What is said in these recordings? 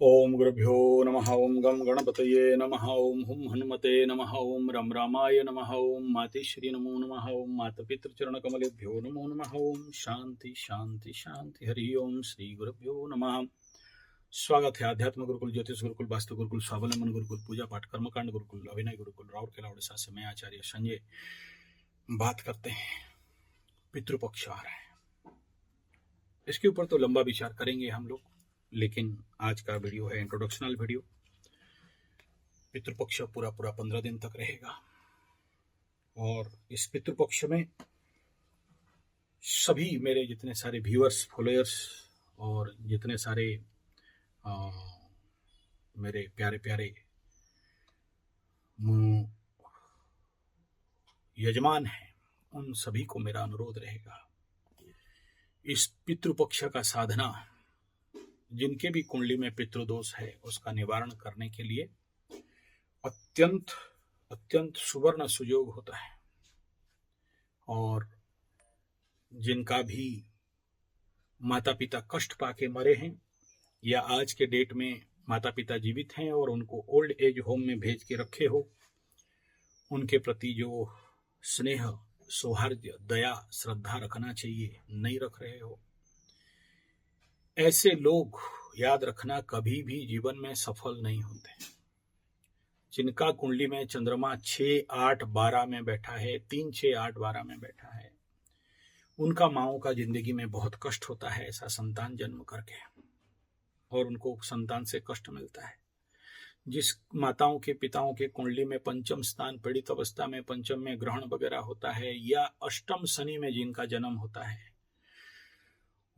ओम गुरुभ्यो नमः। ओम गम गणपतये नमः। ओम हुम हनुमते नमः। ओम रम रामाय नमः। ओम मातेश्वरी नमो नमः। ओम मातपितृचरण कमलेभ्यो नमो नमः। ओम शांति शांति शांति। हरि ओम श्री गुरुभ्यो नमः। स्वागत है आध्यात्म गुरुकुल, ज्योतिष गुरुकुल, वास्तु गुरुकुल, स्वावलंबन गुरुकुल, पूजा पाठ कर्मकांड गुरुकुल, अभिनय गुरुकुल, राउरकेला उड़ीसा से मैं आचार्य संजय बात करते हैं। पितृपक्ष आ रहा है, इसके ऊपर तो लंबा विचार करेंगे हम लोग, लेकिन आज का वीडियो है इंट्रोडक्शनल वीडियो। पितृपक्ष पूरा 15 दिन तक रहेगा और इस पितृपक्ष में सभी मेरे जितने सारे व्यूअर्स, फॉलोअर्स और जितने सारे मेरे प्यारे प्यारे यजमान हैं, उन सभी को मेरा अनुरोध रहेगा, इस पितृपक्ष का साधना जिनके भी कुंडली में पितृदोष है उसका निवारण करने के लिए अत्यंत अत्यंत सुवर्ण सुयोग होता है। और जिनका भी माता पिता कष्ट पाके मरे हैं या आज के डेट में माता पिता जीवित हैं और उनको ओल्ड एज होम में भेज के रखे हो, उनके प्रति जो स्नेह, सौहार्द, दया, श्रद्धा रखना चाहिए, नहीं रख रहे हो, ऐसे लोग याद रखना कभी भी जीवन में सफल नहीं होते। जिनका कुंडली में चंद्रमा 6, 8, 12 में बैठा है, 3, 6, 8, 12 में बैठा है, उनका माओं का जिंदगी में बहुत कष्ट होता है ऐसा संतान जन्म करके, और उनको संतान से कष्ट मिलता है। जिस माताओं के पिताओं के कुंडली में पंचम स्थान पीड़ित अवस्था में, पंचम में ग्रहण वगैरह होता है या अष्टम शनि में जिनका जन्म होता है,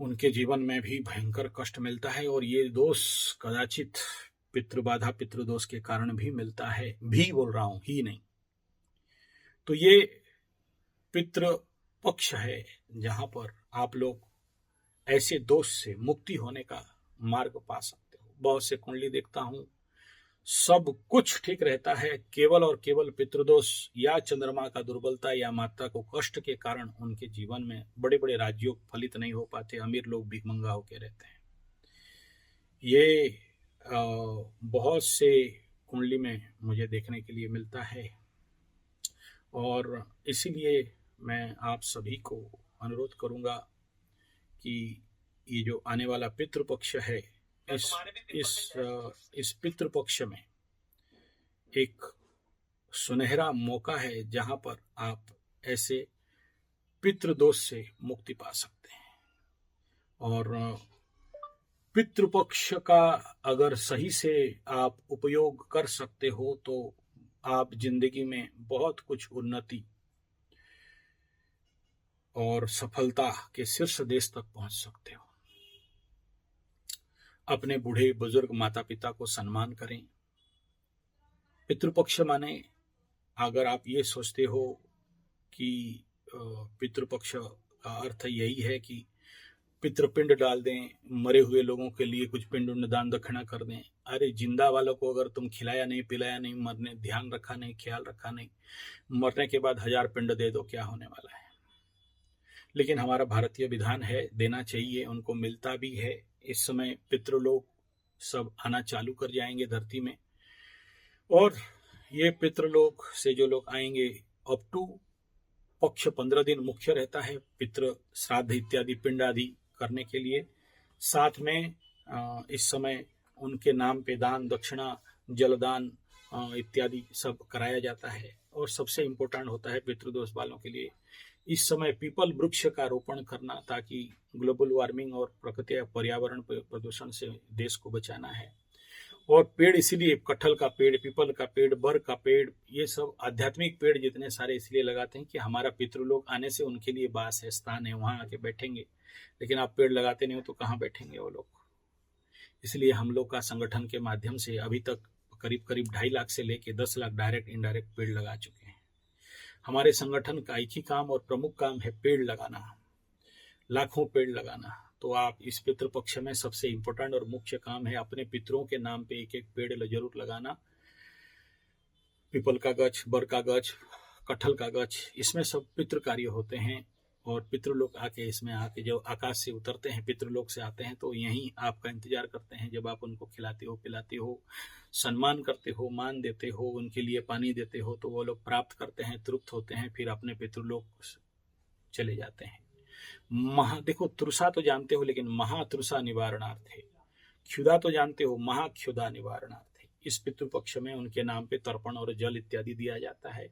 उनके जीवन में भी भयंकर कष्ट मिलता है। और ये दोष कदाचित पितृबाधा, पितृदोष के कारण भी मिलता है, भी बोल रहा हूं, ही नहीं। तो ये पितृ पक्ष है जहां पर आप लोग ऐसे दोष से मुक्ति होने का मार्ग पा सकते हो। बहुत से कुंडली देखता हूं, सब कुछ ठीक रहता है, केवल और केवल पितृदोष या चंद्रमा का दुर्बलता या माता को कष्ट के कारण उनके जीवन में बड़े बड़े राजयोग फलित नहीं हो पाते, अमीर लोग भिखमंगा होकर रहते हैं। ये बहुत से कुंडली में मुझे देखने के लिए मिलता है और इसीलिए मैं आप सभी को अनुरोध करूंगा कि ये जो आने वाला पितृपक्ष है, इस पितृपक्ष में एक सुनहरा मौका है जहां पर आप ऐसे पितृदोष से मुक्ति पा सकते हैं। और पितृपक्ष का अगर सही से आप उपयोग कर सकते हो तो आप जिंदगी में बहुत कुछ उन्नति और सफलता के शीर्ष देश तक पहुंच सकते हो। अपने बूढ़े बुजुर्ग माता पिता को सम्मान करें। पितृपक्ष माने, अगर आप ये सोचते हो कि पितृपक्ष का अर्थ यही है कि पितृपिंड डाल दें, मरे हुए लोगों के लिए कुछ पिंड दान दक्षिणा कर दें, अरे जिंदा वालों को अगर तुम खिलाया नहीं, पिलाया नहीं, मरने ध्यान रखा नहीं, ख्याल रखा नहीं, मरने के बाद 1000 पिंड दे दो, क्या होने वाला है। लेकिन हमारा भारतीय विधान है, देना चाहिए, उनको मिलता भी है। इस समय पितृलोक सब आना चालू कर जाएंगे धरती में, और ये पितृलोक से जो लोग आएंगे, अप टू पक्ष 15 दिन मुख्य रहता है पितृ श्राद्ध इत्यादि पिंड आदि करने के लिए। साथ में इस समय उनके नाम पे दान दक्षिणा, जलदान इत्यादि सब कराया जाता है। और सबसे इम्पोर्टेंट होता है पितृदोष वालों के लिए इस समय पीपल वृक्ष का रोपण करना, ताकि ग्लोबल वार्मिंग और प्रकृति पर्यावरण प्रदूषण से देश को बचाना है। और पेड़ इसीलिए, कटहल का पेड़, पीपल का पेड़, बर का पेड़, ये सब आध्यात्मिक पेड़ जितने सारे इसलिए लगाते हैं कि हमारा पितृलोक आने से उनके लिए वास है, स्थान है, वहां आके बैठेंगे। लेकिन आप पेड़ लगाते नहीं हो तो कहाँ बैठेंगे वो लोग। इसलिए हम लोग का संगठन के माध्यम से अभी तक करीब करीब 2.5 लाख से लेके 10 लाख डायरेक्ट इनडायरेक्ट पेड़ लगा चुके हैं। हमारे संगठन का एक ही काम और प्रमुख काम है पेड़ लगाना, लाखों पेड़ लगाना। तो आप इस पितृपक्ष में सबसे इंपॉर्टेंट और मुख्य काम है अपने पितरों के नाम पे एक एक पेड़ जरूर लगाना। पीपल का गछ, बर का गछ, कटहल का गछ, इसमें सब पितृ कार्य होते हैं। और पितृलोक आके इसमें आके जो आकाश से उतरते हैं, पितृलोक से आते हैं, तो यहीं आपका इंतजार करते हैं। जब आप उनको खिलाते हो, पिलाते हो, सम्मान करते हो, मान देते हो, उनके लिए पानी देते हो, तो वो लोग प्राप्त करते हैं, तृप्त होते हैं, फिर अपने पितृलोक चले जाते हैं। देखो, तृषा तो जानते हो, लेकिन महातृषा निवारणार्थ है। क्षुधा तो जानते हो, महाक्षुधा निवारणार्थ है। इस पितृपक्ष में उनके नाम पे तर्पण और जल इत्यादि दिया जाता है।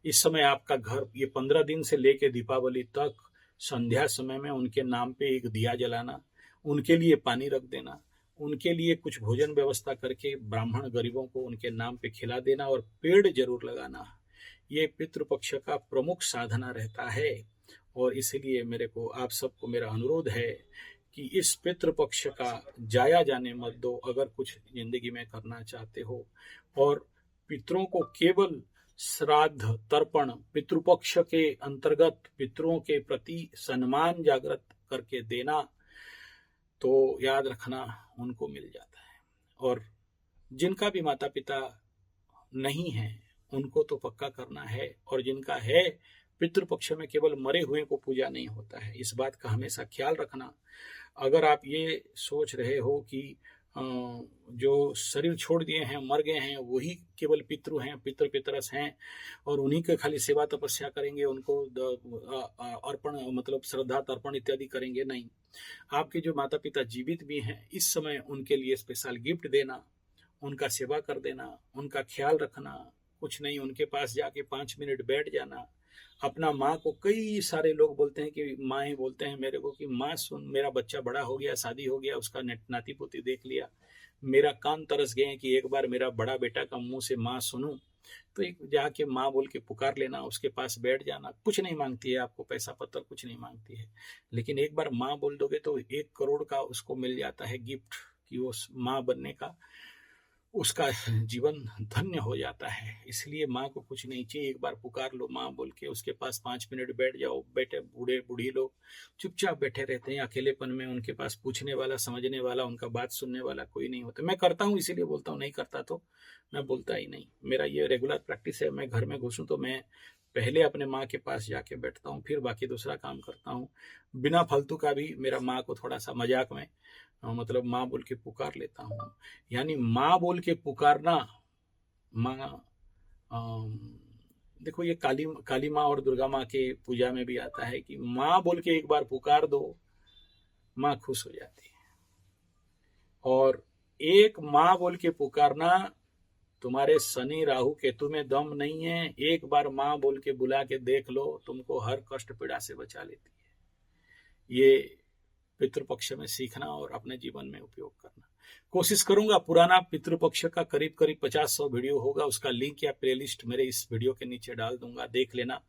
इस समय आपका घर, ये 15 दिन से लेके दीपावली तक संध्या समय में उनके नाम पे एक दिया जलाना, उनके लिए पानी रख देना, उनके लिए कुछ भोजन व्यवस्था करके ब्राह्मण गरीबों को उनके नाम पे खिला देना, और पेड़ जरूर लगाना, ये पितृपक्ष का प्रमुख साधना रहता है। और इसलिए मेरे को, आप सबको मेरा अनुरोध है कि इस पितृपक्ष का जाया जाने मत दो, अगर कुछ जिंदगी में करना चाहते हो। और पितरों को केवल श्राद्ध तर्पण पितृपक्ष के अंतर्गत पितरों के प्रति सम्मान जागृत करके देना, तो याद रखना उनको मिल जाता है। और जिनका भी माता पिता नहीं है उनको तो पक्का करना है, और जिनका है, पितृपक्ष में केवल मरे हुए को पूजा नहीं होता है, इस बात का हमेशा ख्याल रखना। अगर आप ये सोच रहे हो कि जो शरीर छोड़ दिए हैं, मर गए हैं, वही केवल पितृ हैं, पितरस हैं, और उन्हीं के खाली सेवा तपस्या करेंगे, उनको अर्पण मतलब श्रद्धा तर्पण इत्यादि करेंगे, नहीं। आपके जो माता पिता जीवित भी हैं, इस समय उनके लिए स्पेशल गिफ्ट देना, उनका सेवा कर देना, उनका ख्याल रखना, कुछ नहीं, उनके पास जाके 5 मिनट बैठ जाना। अपना माँ को, कई सारे लोग बोलते हैं कि माँ ही बोलते हैं मेरे को कि माँ सुन, मेरा बच्चा बड़ा हो गया, शादी हो गया, उसका नाती पोती देख लिया, मेरा कान तरस गए कि एक बार मेरा बड़ा बेटा का मुंह से माँ सुनूं। तो एक जाके माँ बोल के पुकार लेना, उसके पास बैठ जाना। कुछ नहीं मांगती है आपको, पैसा पत्थर कुछ नहीं मांगती है, लेकिन एक बार माँ बोल दोगे तो 1 करोड़ का उसको मिल जाता है गिफ्ट, कि वो माँ बनने का उसका जीवन धन्य हो जाता है। इसलिए माँ को कुछ नहीं चाहिए, एक बार पुकार लो माँ बोल के, उसके पास 5 मिनट बैठ जाओ। बैठे बूढ़े बूढ़ी लोग चुपचाप बैठे रहते हैं अकेलेपन में, उनके पास पूछने वाला, समझने वाला, उनका बात सुनने वाला कोई नहीं होता। मैं करता हूँ इसीलिए बोलता हूँ, नहीं करता तो मैं बोलता ही नहीं। मेरा ये रेगुलर प्रैक्टिस है। मैं घर में घुसूँ तो मैं पहले अपने माँ के पास जाके बैठता हूँ, फिर बाकी दूसरा काम करता हूँ। बिना फालतू का भी मेरा माँ को थोड़ा सा मजाक में मतलब माँ बोल के पुकार लेता हूँ। यानी माँ बोल के पुकारना, माँ देखो ये काली माँ और दुर्गा माँ के पूजा में भी आता है कि माँ बोल के एक बार पुकार दो, माँ खुश हो जाती है। और एक माँ बोल के पुकारना, तुम्हारे शनि राहु केतु में दम नहीं है, एक बार माँ बोल के बुला के देख लो, तुमको हर कष्ट पीड़ा से बचा लेती है। ये पितृपक्ष में सीखना और अपने जीवन में उपयोग करना। कोशिश करूंगा, पुराना पितृपक्ष का करीब 50-100 वीडियो होगा, उसका लिंक या प्लेलिस्ट मेरे इस वीडियो के नीचे डाल दूंगा, देख लेना।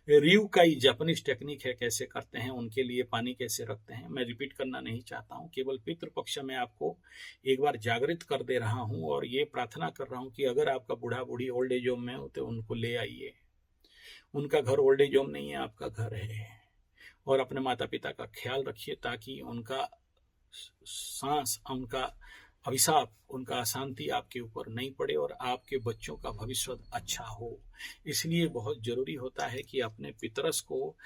रियू का ही जापानीज टेक्निक है, कैसे करते हैं, उनके लिए पानी कैसे रखते हैं। मैं रिपीट करना नहीं चाहता हूं, केवल पितृपक्ष में आपको एक बार जागृत कर दे रहा हूं, और ये प्रार्थना कर रहा हूं कि अगर आपका बूढ़ा बूढ़ी ओल्ड एज होम में हो तो उनको ले आइए। उनका घर ओल्ड एज होम नहीं है, आपका घर है। और अपने माता पिता का ख्याल रखिए, ताकि उनका सांस, उनका अभिशाप, उनका अशांति आपके ऊपर नहीं पड़े और आपके बच्चों का भविष्य अच्छा हो। इसलिए बहुत जरूरी होता है कि अपने पितरस को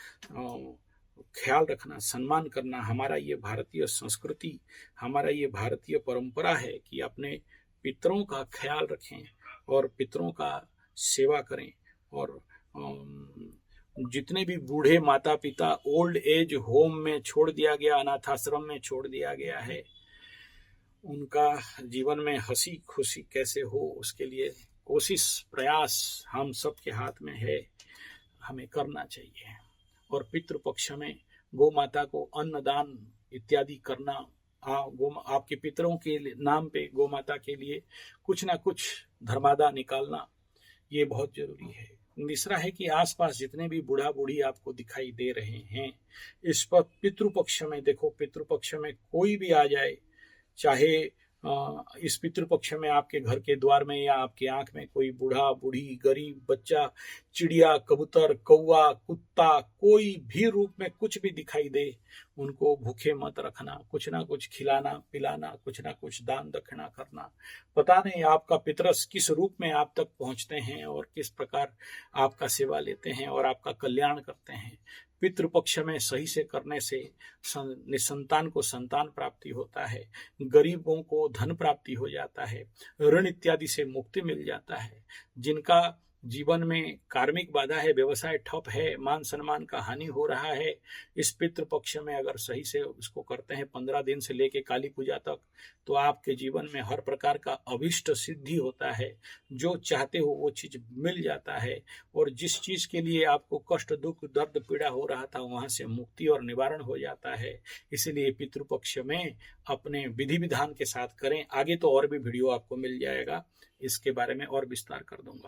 ख्याल रखना, सम्मान करना। हमारा ये भारतीय संस्कृति, हमारा ये भारतीय परंपरा है कि अपने पितरों का ख्याल रखें और पितरों का सेवा करें। और जितने भी बूढ़े माता पिता ओल्ड एज होम में छोड़ दिया गया, अनाथाश्रम में छोड़ दिया गया है, उनका जीवन में हंसी खुशी कैसे हो, उसके लिए कोशिश प्रयास हम सब के हाथ में है, हमें करना चाहिए। और पितृपक्ष में गौ माता को अन्नदान इत्यादि करना, आपके पितरों के नाम पे गौ माता के लिए कुछ ना कुछ धर्मादा निकालना, ये बहुत जरूरी है। तीसरा है कि आसपास जितने भी बूढ़ा बूढ़ी आपको दिखाई दे रहे हैं, इस पर पितृपक्ष में देखो, पितृपक्ष में कोई भी आ जाए, चाहे इस पितृपक्ष में आपके घर के द्वार में या आपके आंख में कोई बूढ़ा बूढ़ी, गरीब बच्चा, चिड़िया, कबूतर, कौवा, कुत्ता, कोई भी रूप में कुछ भी दिखाई दे, उनको भूखे मत रखना, कुछ ना कुछ खिलाना पिलाना, कुछ ना कुछ दान दक्षिणा करना। पता नहीं आपका पितरस किस रूप में आप तक पहुंचते हैं और किस प्रकार आपका सेवा लेते हैं और आपका कल्याण करते हैं। पितृपक्ष में सही से करने से निसंतान को संतान प्राप्ति होता है, गरीबों को धन प्राप्ति हो जाता है, ऋण इत्यादि से मुक्ति मिल जाता है। जिनका जीवन में कार्मिक बाधा है, व्यवसाय ठप है, मान सम्मान का हानि हो रहा है, इस पितृपक्ष में अगर सही से उसको करते हैं 15 दिन से लेके काली पूजा तक, तो आपके जीवन में हर प्रकार का अभिष्ट सिद्धि होता है। जो चाहते हो वो चीज मिल जाता है, और जिस चीज के लिए आपको कष्ट, दुख, दर्द, पीड़ा हो रहा था, वहां से मुक्ति और निवारण हो जाता है। इसलिए पितृपक्ष में अपने विधि विधान के साथ करें। आगे तो और भी वीडियो आपको मिल जाएगा, इसके बारे में और विस्तार कर दूंगा।